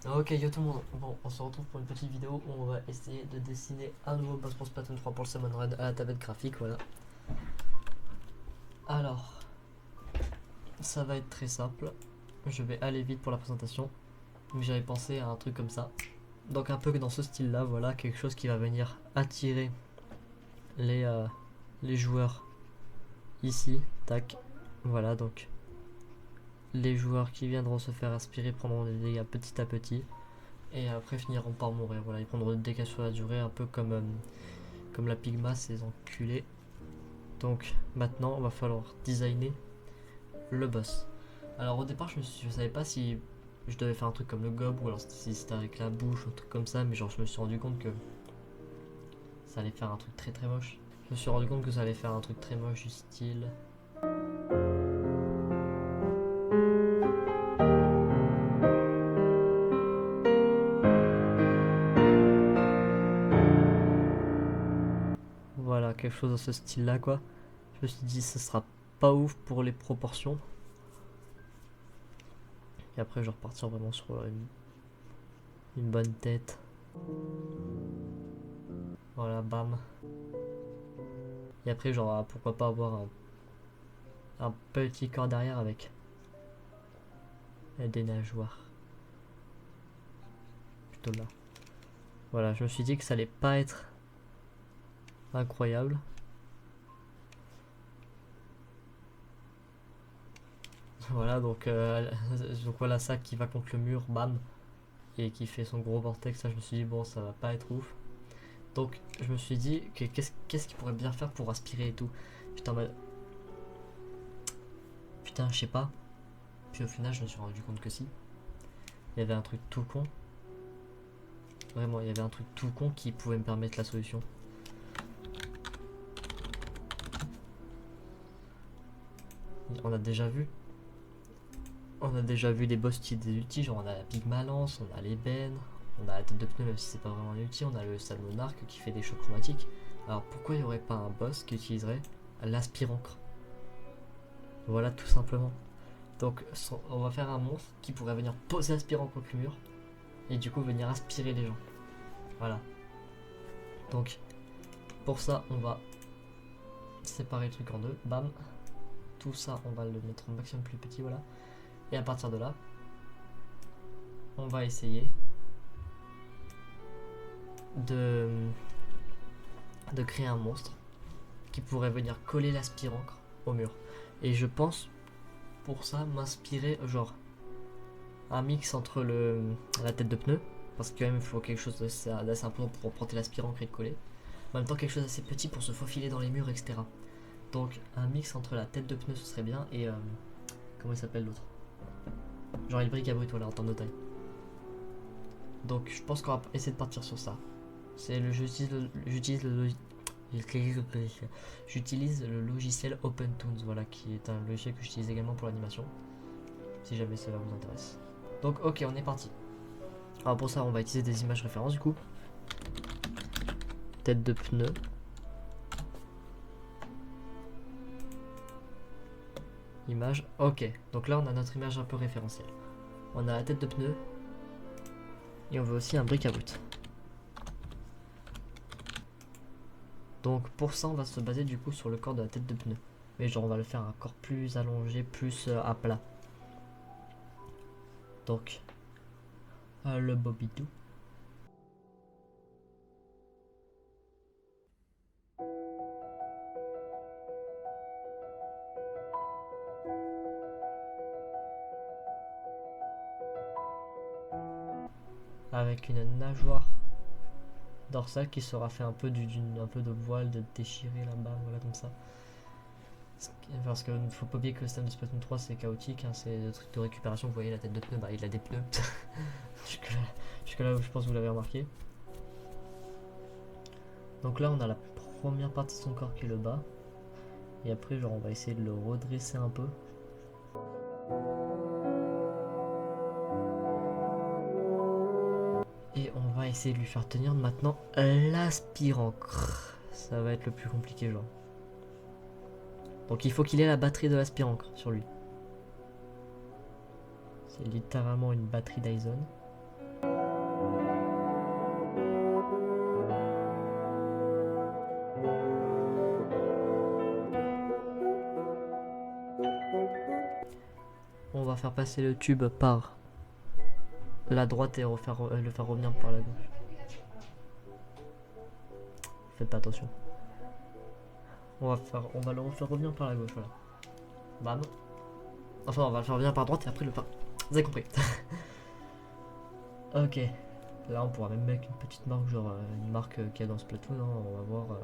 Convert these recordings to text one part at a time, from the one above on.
Ok, yo tout le monde. Bon, on se retrouve pour une petite vidéo où on va essayer de dessiner un nouveau boss pour Splatoon 3 pour le Summon Red à la tablette graphique, voilà. Alors, ça va être très simple. Je vais aller vite pour la présentation. Mais j'avais pensé à un truc comme ça. Donc un peu dans ce style-là, voilà, quelque chose qui va venir attirer les, euh, les joueurs ici. Tac. Voilà, donc les joueurs qui viendront se faire aspirer prendront des dégâts petit à petit. Et après finiront par mourir. Voilà, ils prendront des dégâts sur la durée, un peu comme la Pigma, ces enculés. Donc maintenant, on va falloir designer le boss. Alors au départ, je savais pas si je devais faire un truc comme le gob ou alors si c'était avec la bouche ou un truc comme ça, mais genre je me suis rendu compte que ça allait faire un truc très très moche. Je me suis rendu compte que ça allait faire un truc très moche du style. Voilà, quelque chose dans ce style là quoi. Je me suis dit ça sera pas ouf pour les proportions. Et après je vais repartir vraiment sur une bonne tête. Voilà, bam. Et après genre pourquoi pas avoir un petit corps derrière avec des nageoires. Plutôt là. Voilà, je me suis dit que ça allait pas être incroyable. Voilà, donc voilà ça qui va contre le mur, bam, et qui fait son gros vortex. Là, je me suis dit, bon, ça va pas être ouf. Donc, je me suis dit, que qu'est-ce qu'il pourrait bien faire pour aspirer et tout. J'étais en mode, putain, je sais pas. Puis au final, je me suis rendu compte que si. Il y avait un truc tout con. Vraiment, il y avait un truc tout con qui pouvait me permettre la solution. On a déjà vu. On a déjà vu des boss qui des ultis, genre on a la Pigma Lance, on a l'ébène, on a la tête de pneu même si c'est pas vraiment un ulti, on a le Stade Monarque qui fait des chocs chromatiques. Alors pourquoi il n'y aurait pas un boss qui utiliserait l'aspirancre? Voilà tout simplement. Donc on va faire un monstre qui pourrait venir poser l'aspirancre contre le mur et du coup venir aspirer les gens. Voilà. Donc pour ça on va séparer le truc en deux, bam. Tout ça on va le mettre au maximum plus petit, voilà. Et à partir de là, on va essayer de créer un monstre qui pourrait venir coller l'aspirancre au mur. Et je pense pour ça m'inspirer genre un mix entre la tête de pneu, parce que quand même il faut quelque chose d'assez important pour porter l'aspirancre et de coller. En même temps quelque chose d'assez petit pour se faufiler dans les murs, etc. Donc un mix entre la tête de pneu ce serait bien et comment il s'appelle l'autre? Genre il brique à brut, voilà, en termes de taille. Donc je pense qu'on va essayer de partir sur ça. J'utilise le logiciel OpenToons, voilà, qui est un logiciel que j'utilise également pour l'animation, si jamais cela vous intéresse. Donc ok, on est parti. Alors pour ça, on va utiliser des images références du coup. Tête de pneu. Image, ok. Donc là, on a notre image un peu référentielle. On a la tête de pneu. Et on veut aussi un bric à brut. Donc pour ça, on va se baser du coup sur le corps de la tête de pneu. Mais genre, on va le faire un corps plus allongé, plus à plat. Donc, le bobidou. Avec une nageoire dorsale qui sera fait un peu, un peu de voile, de déchirer là-bas, voilà comme ça. Parce qu'il ne faut pas oublier que le système de Splatoon 3 c'est chaotique, hein, c'est le truc de récupération. Vous voyez la tête de pneu, bah il a des pneus. jusque là, je pense que vous l'avez remarqué. Donc là on a la première partie de son corps qui est le bas. Et après genre on va essayer de le redresser un peu. Et on va essayer de lui faire tenir maintenant l'aspirancre. Ça va être le plus compliqué genre. Donc il faut qu'il ait la batterie de l'aspirancre sur lui. C'est littéralement une batterie Dyson. faire passer le tube par la droite et le faire revenir par la gauche. Faites pas attention. On va le faire revenir par la gauche, voilà. Bam. Enfin, on va le faire revenir par droite et après le par... Vous avez compris. Ok. Là, on pourra même mettre une petite marque, genre une marque qu'il y a dans ce plateau, non? On va voir.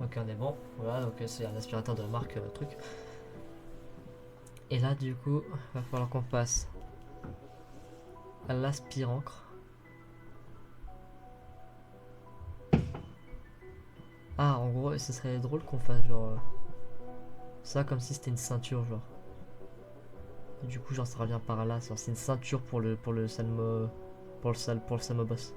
Ok, on est bon. Voilà, donc c'est un aspirateur de la marque truc. Et là, du coup, va falloir qu'on passe à l'aspirancre. Ah, en gros, ce serait drôle qu'on fasse genre ça comme si c'était une ceinture, genre. Et du coup, genre ça revient par là, c'est une ceinture pour le Salmo pour le Salmo boss.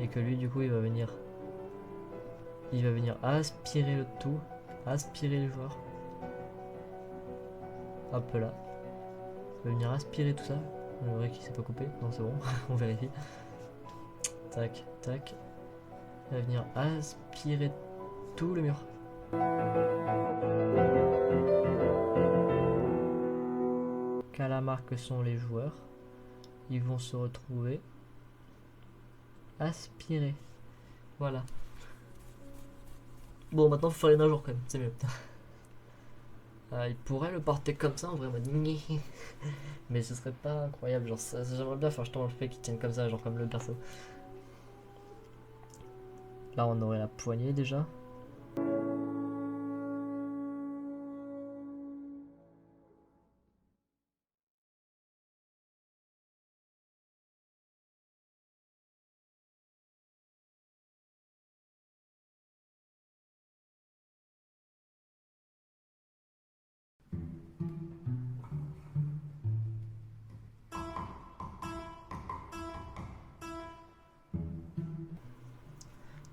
Et que lui, du coup, il va venir aspirer le tout, aspirer les joueurs. Hop là. Il va venir aspirer tout ça. Le vrai qu'il s'est pas coupé. Non, c'est bon. On vérifie. Tac, tac. Il va venir aspirer tout le mur. Qu'à la marque sont les joueurs. Ils vont se retrouver aspirer. Voilà. Bon, maintenant, faut faire les nageoires quand même. C'est mieux. Il pourrait le porter comme ça en vrai, mais ce serait pas incroyable. Genre, j'aimerais bien faire justement le fait qu'il tienne comme ça, genre comme le perso. Là, on aurait la poignée déjà.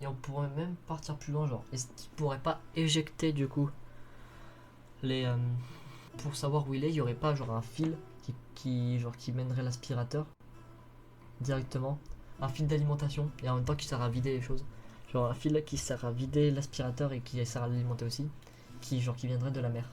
Et on pourrait même partir plus loin, genre, est-ce qu'il pourrait pas éjecter du coup les. Pour savoir où il y aurait pas genre un fil qui mènerait l'aspirateur directement, un fil d'alimentation et en même temps qui sert à vider les choses. Genre un fil qui sert à vider l'aspirateur et qui sert à l'alimenter aussi, qui viendrait de la mer.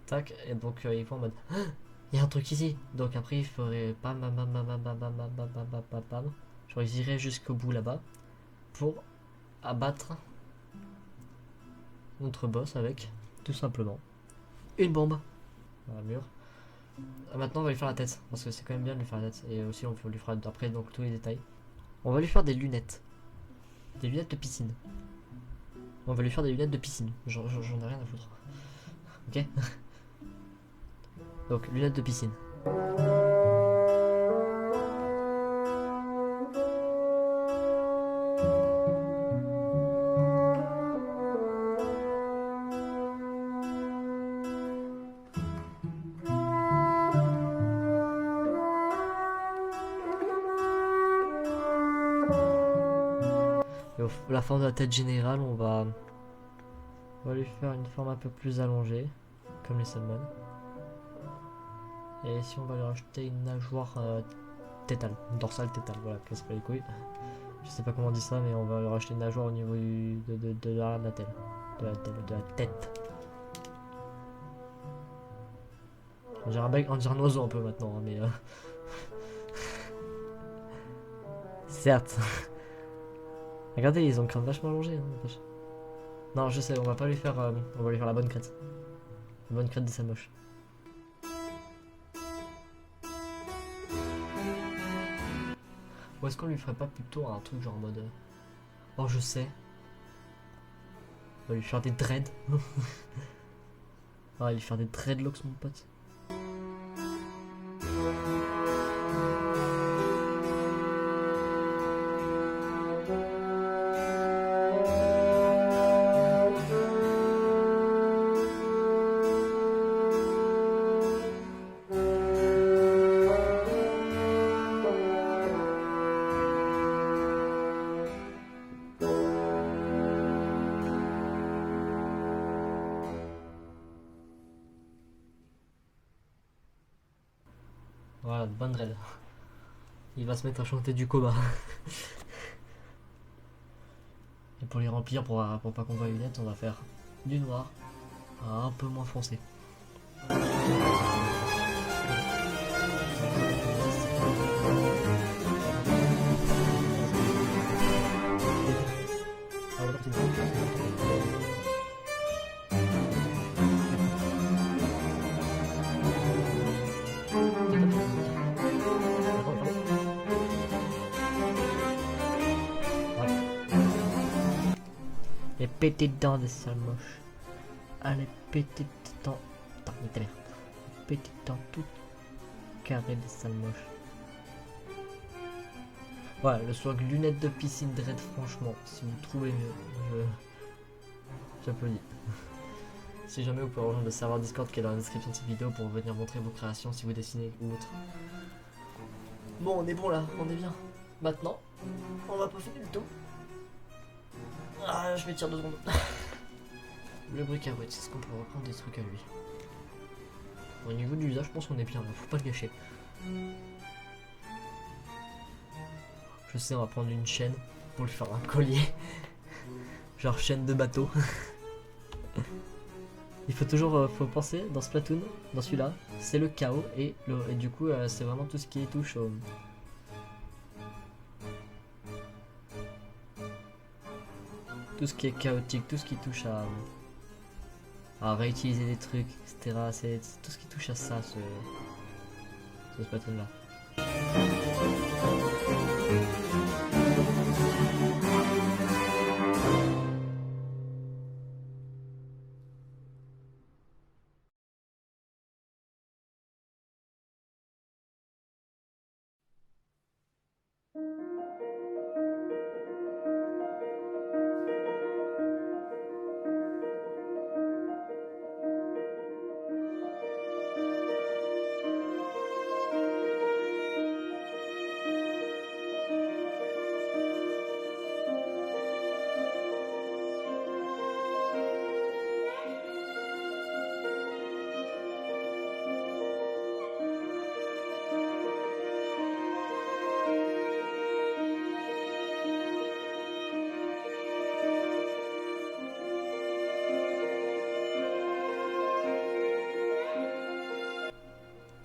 Tac, et donc ils vont en mode il y a un truc ici. Donc après il ferait pam pam pam pam pam pam pam pam pam pam pam pam pam. Genre ils iraient jusqu'au bout là-bas pour abattre notre boss avec tout simplement une bombe dans le mur. Maintenant on va lui faire la tête parce que c'est quand même bien de lui faire la tête et aussi on lui fera après donc tous les détails. On va lui faire des lunettes de piscine. On va lui faire des lunettes de piscine. J'en ai rien à foutre. Ok. Donc lunettes de piscine. Et la forme de la tête générale, on va lui faire une forme un peu plus allongée, comme les salmons. Et si on va lui rajouter une nageoire tétale, dorsale tétale, voilà, casse pas les couilles. Je sais pas comment on dit ça, mais on va lui rajouter une nageoire au niveau de la tête. De la tête. On dirait un oiseau un peu maintenant, hein, mais certes. Regardez, ils ont crâne vachement allongé. Hein, non, je sais, on va pas lui faire. On va lui faire la bonne crête. La bonne crête de sa moche. Ou est-ce qu'on lui ferait pas plutôt un truc genre en mode. Oh, je sais. On va lui faire des dreads. On va lui faire des dreadlocks, mon pote. Voilà, bonne dread. Il va se mettre à chanter du Koba. Et pour les remplir, pour pas qu'on voit les lunettes, on va faire du noir à un peu moins foncé. Les petites dents de sale moche. Ah, les petites dents. Attends, mais ta mère. Les petites dents toutes carrées de sale moche. Voilà, le swag lunettes de piscine dread, franchement, si vous trouvez mieux, j'applaudis. Si jamais vous pouvez rejoindre le serveur Discord qui est dans la description de cette vidéo pour venir montrer vos créations si vous dessinez ou autre. Bon, on est bon là, on est bien. Maintenant, on va pas finir le tout. Ah, je m'étire 2 secondes. Le bric-à-brac, c'est ce qu'on peut reprendre des trucs à lui. Au niveau du visage, je pense qu'on est bien là, faut pas le gâcher. Je sais, on va prendre une chaîne pour lui faire un collier. Genre chaîne de bateau. Il faut toujours faut penser, dans Splatoon, dans celui-là, c'est le chaos et du coup c'est vraiment tout ce qui touche au... Tout ce qui est chaotique, tout ce qui touche à réutiliser des trucs, etc. C'est tout ce qui touche à ça, ce Splatoon là.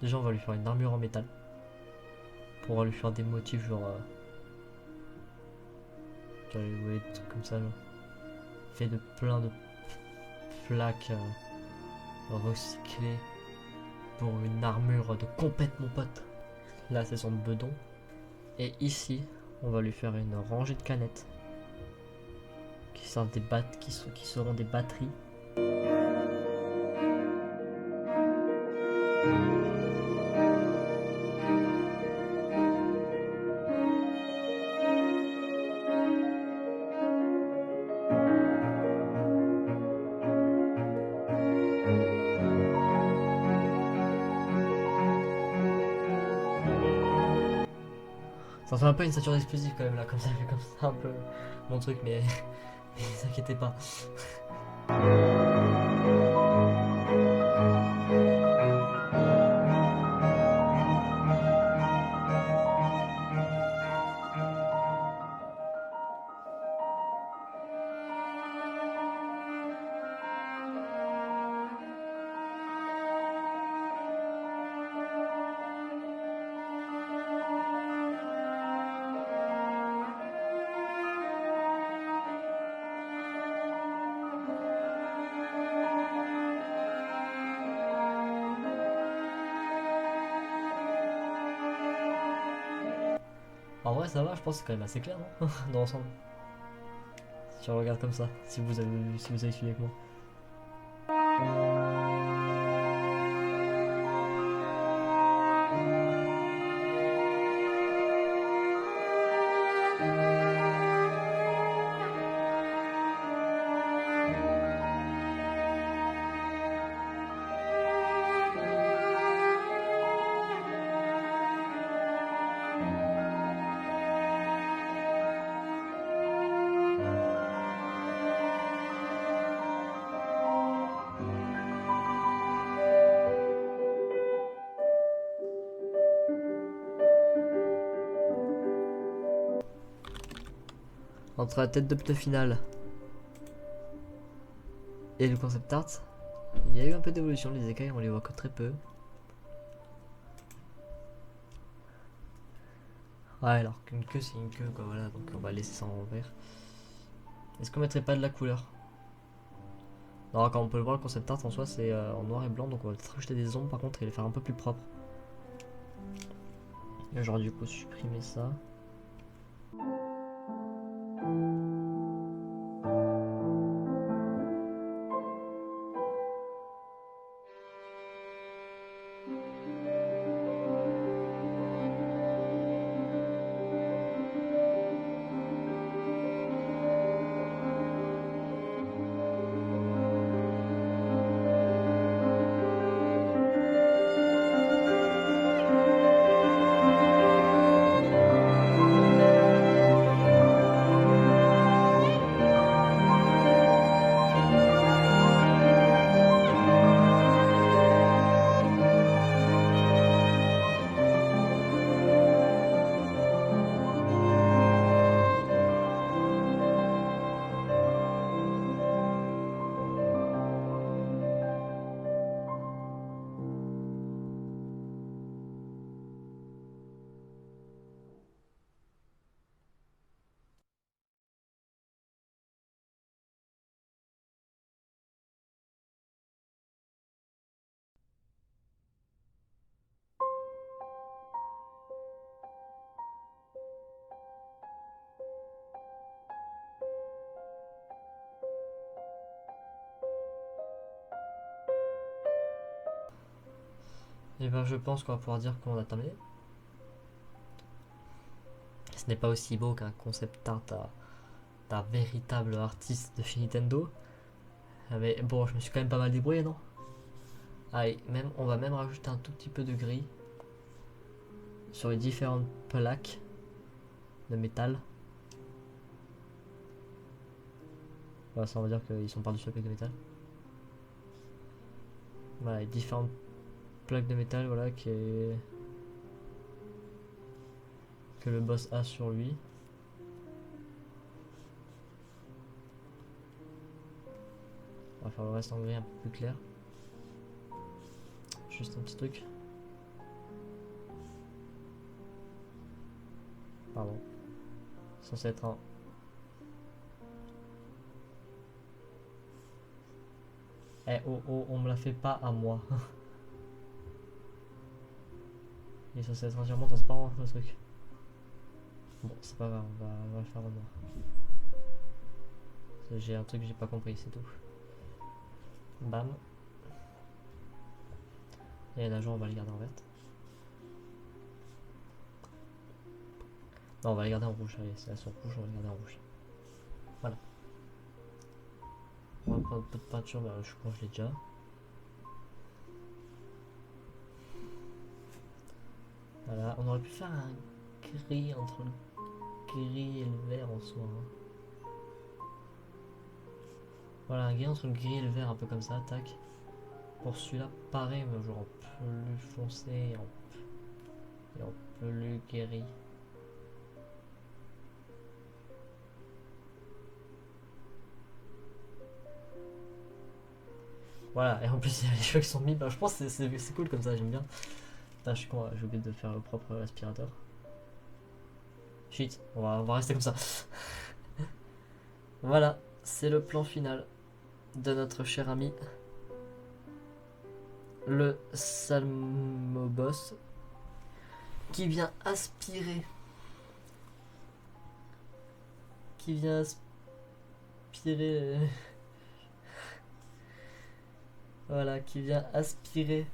Déjà on va lui faire une armure en métal. Pour lui faire des motifs genre... vous voyez des trucs comme ça genre. Fait de plein de plaques recyclées. Pour une armure de compète mon pote. Là c'est son bedon. Et ici on va lui faire une rangée de canettes. Qui servent des qui seront des batteries. Ça ressemble un peu à une ceinture d'explosif quand même là, comme ça un peu mon truc, mais ne vous inquiétez pas. En vrai, ça va, je pense que c'est quand même assez clair, non? Dans l'ensemble. Si on regarde comme ça, si vous avez vu, si vous avez suivi avec moi. Entre la tête d'op finale et le concept art, il y a eu un peu d'évolution. Les écailles, on les voit que très peu. Ouais, alors qu'une queue, c'est une queue, quoi, voilà. Donc on va laisser ça en vert. Est-ce qu'on mettrait pas de la couleur? Non, quand on peut le voir, le concept art en soi, c'est en noir et blanc. Donc on va peut-être rajouter des ombres par contre et les faire un peu plus propres. Et genre, du coup, supprimer ça. Et ben, je pense qu'on va pouvoir dire qu'on a terminé. Ce n'est pas aussi beau qu'un concept art d'un véritable artiste de chez Nintendo. Mais bon, je me suis quand même pas mal débrouillé, non? Allez, même, on va même rajouter un tout petit peu de gris sur les différentes plaques de métal. Voilà, ça on va dire qu'ils sont par-dessus la plaque de métal. Voilà, les différentes plaques de métal, voilà, que le boss a sur lui. On va faire le reste en gris un peu plus clair. Juste un petit truc. Pardon. Censé être un... Eh oh oh, on me la fait pas à moi. Il est censé être entièrement transparent le truc. Bon, c'est pas grave, on va le faire au noir. J'ai un truc que j'ai pas compris, c'est tout. Bam. Et la joie, on va le garder en vert. Non, on va les garder en rouge. Allez, c'est là sur rouge, on va les garder en rouge. Voilà. On va prendre un peu de peinture, bah, je crois que je l'ai déjà. Voilà, on aurait pu faire un gris entre le gris et le vert en soi. Hein. Voilà, un gris entre le gris et le vert, un peu comme ça, tac. Pour celui-là, pareil, mais genre plus foncé et en plus gris. Voilà, et en plus il y a les cheveux qui sont mis, bah, je pense que c'est cool comme ça, j'aime bien. Putain, je suis con, j'ai oublié de faire le propre aspirateur. Shit, on va rester comme ça. Voilà, c'est le plan final de notre cher ami le Salmoboss qui vient aspirer qui vient aspirer. Voilà, qui vient aspirer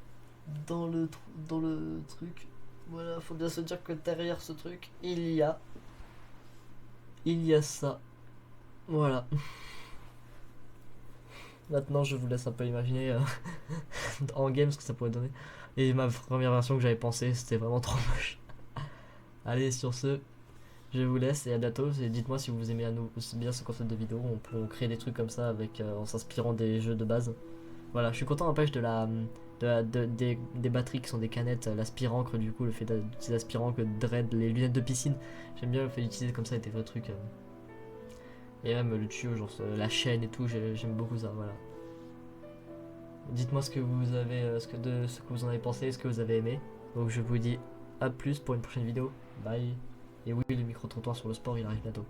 dans dans le truc. Voilà, faut bien se dire que derrière ce truc, il y a ça. Voilà. Maintenant, je vous laisse un peu imaginer en game ce que ça pourrait donner. Et ma première version que j'avais pensé, c'était vraiment trop moche. Allez, sur ce, je vous laisse et à bientôt. Et dites-moi si vous aimez bien ce concept de vidéo. On peut créer des trucs comme ça avec, en s'inspirant des jeux de base. Voilà, je suis content n'empêche des batteries qui sont des canettes, l'aspirancre du coup, le fait d'utiliser l'aspirancre, Dread, les lunettes de piscine. J'aime bien le fait d'utiliser comme ça des vrais trucs. Et même le tuyau, genre la chaîne et tout, j'aime beaucoup ça, voilà. Dites-moi ce que vous avez, ce que vous en avez pensé, ce que vous avez aimé. Donc je vous dis à plus pour une prochaine vidéo. Bye. Et oui, le micro-trottoir sur le sport, il arrive bientôt.